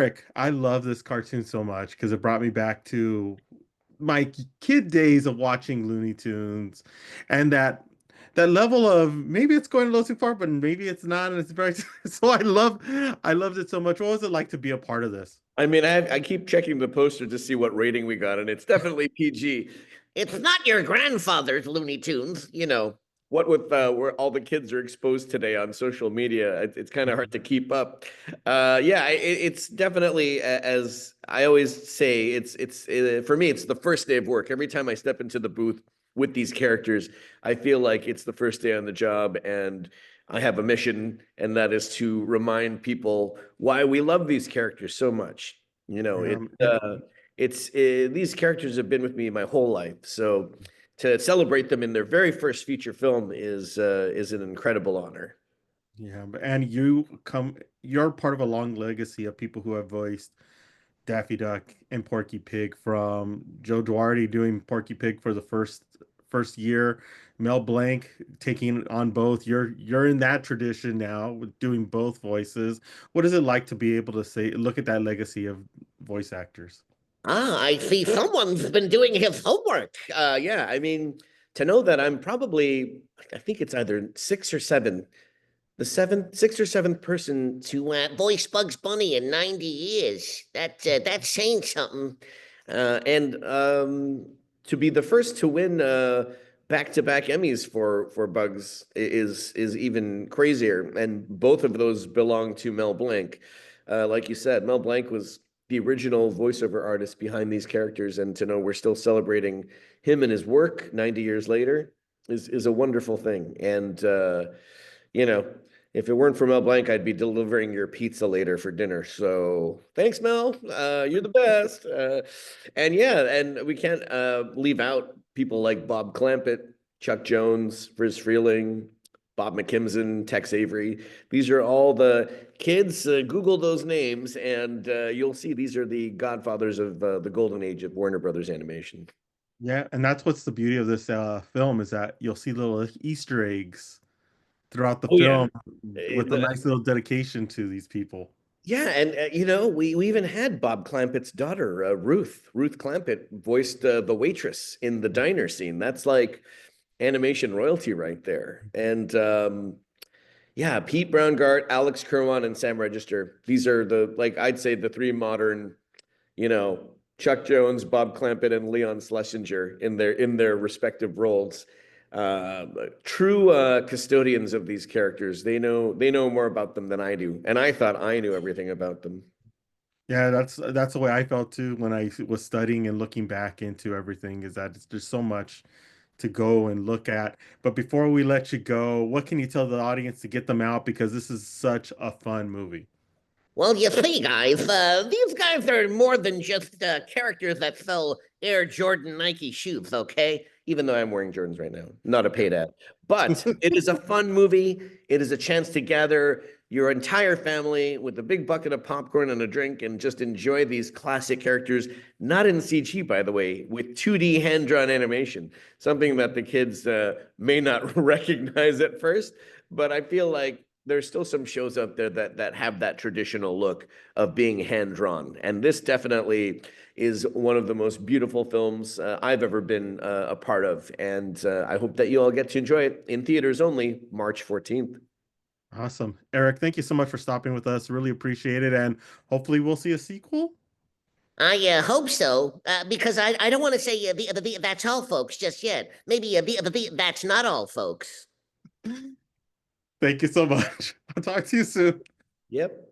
Eric, I love this cartoon so much because it brought me back to my kid days of watching Looney Tunes, and that level of maybe it's going a little too far, but maybe it's not, and it's very so I loved it so much. What was it like to be a part of this? I mean, I keep checking the poster to see what rating we got, and it's definitely PG. It's not your grandfather's Looney Tunes, What with where all the kids are exposed today on social media, it's kind of hard to keep up. Yeah, it's definitely as I always say, it's for me, it's the first day of work. Every time I step into the booth with these characters, I feel like it's the first day on the job, and I have a mission, and that is to remind people why we love these characters so much. You know, it Um, it's these characters have been with me my whole life. So to celebrate them in their very first feature film is an incredible honor. yeah, and you're part of a long legacy of people who have voiced Daffy Duck and Porky Pig, from Joe Duarte doing Porky Pig for the first year, Mel Blanc taking on both. You're in that tradition now with doing both voices. What is it like to be able to say look at that legacy of voice actors? Ah, I see someone's been doing his homework. Yeah, I mean, to know that I'm probably, I think it's either six or seven, sixth or seventh person to voice Bugs Bunny in 90 years. That's saying something. And to be the first to win back-to-back Emmys for Bugs is even crazier. And both of those belong to Mel Blanc. Like you said, Mel Blanc was the original voiceover artist behind these characters, and to know we're still celebrating him and his work 90 years later is a wonderful thing. And you know, if it weren't for Mel Blanc, I'd be delivering your pizza later for dinner. So thanks, Mel. You're the best. And yeah, and we can't leave out people like Bob Clampett, Chuck Jones, Friz Freeling, Bob McKimson, Tex Avery. These are all the kids. Google those names, and you'll see these are the godfathers of the golden age of Warner Brothers animation. Yeah, and that's what's the beauty of this film is that you'll see little Easter eggs throughout the Oh yeah. film with a nice little dedication to these people. Yeah, and we even had Bob Clampett's daughter, Ruth Clampett, voiced the waitress in the diner scene. That's like animation royalty right there. And yeah, Pete Browngardt, Alex Kerwin, and Sam Register. These are the, like, I'd say the three modern, you know, Chuck Jones, Bob Clampett, and Leon Schlesinger in their respective roles. Uh, True custodians of these characters. They know more about them than I do, and I thought I knew everything about them. Yeah, that's the way I felt too when I was studying and looking back into everything, is that there's so much to go and look at. But before we let you go, what can you tell the audience to get them out, because this is such a fun movie? Well, you see, guys, these guys are more than just characters that sell Air Jordan Nike shoes, okay? Even though I'm wearing Jordans right now, not a paid ad. But it is a fun movie. It is a chance to gather your entire family with a big bucket of popcorn and a drink and just enjoy these classic characters, not in CG, by the way, with 2D hand-drawn animation, something that the kids may not recognize at first. But I feel like there's still some shows out there that have that traditional look of being hand drawn, and this definitely is one of the most beautiful films I've ever been a part of. And I hope that you all get to enjoy it in theaters only March 14th. Awesome. Eric, thank you so much for stopping with us. Really appreciate it. And hopefully we'll see a sequel. I hope so, because I don't want to say that's all, folks, just yet. Maybe that's not all, folks. Thank you so much. I'll talk to you soon. Yep.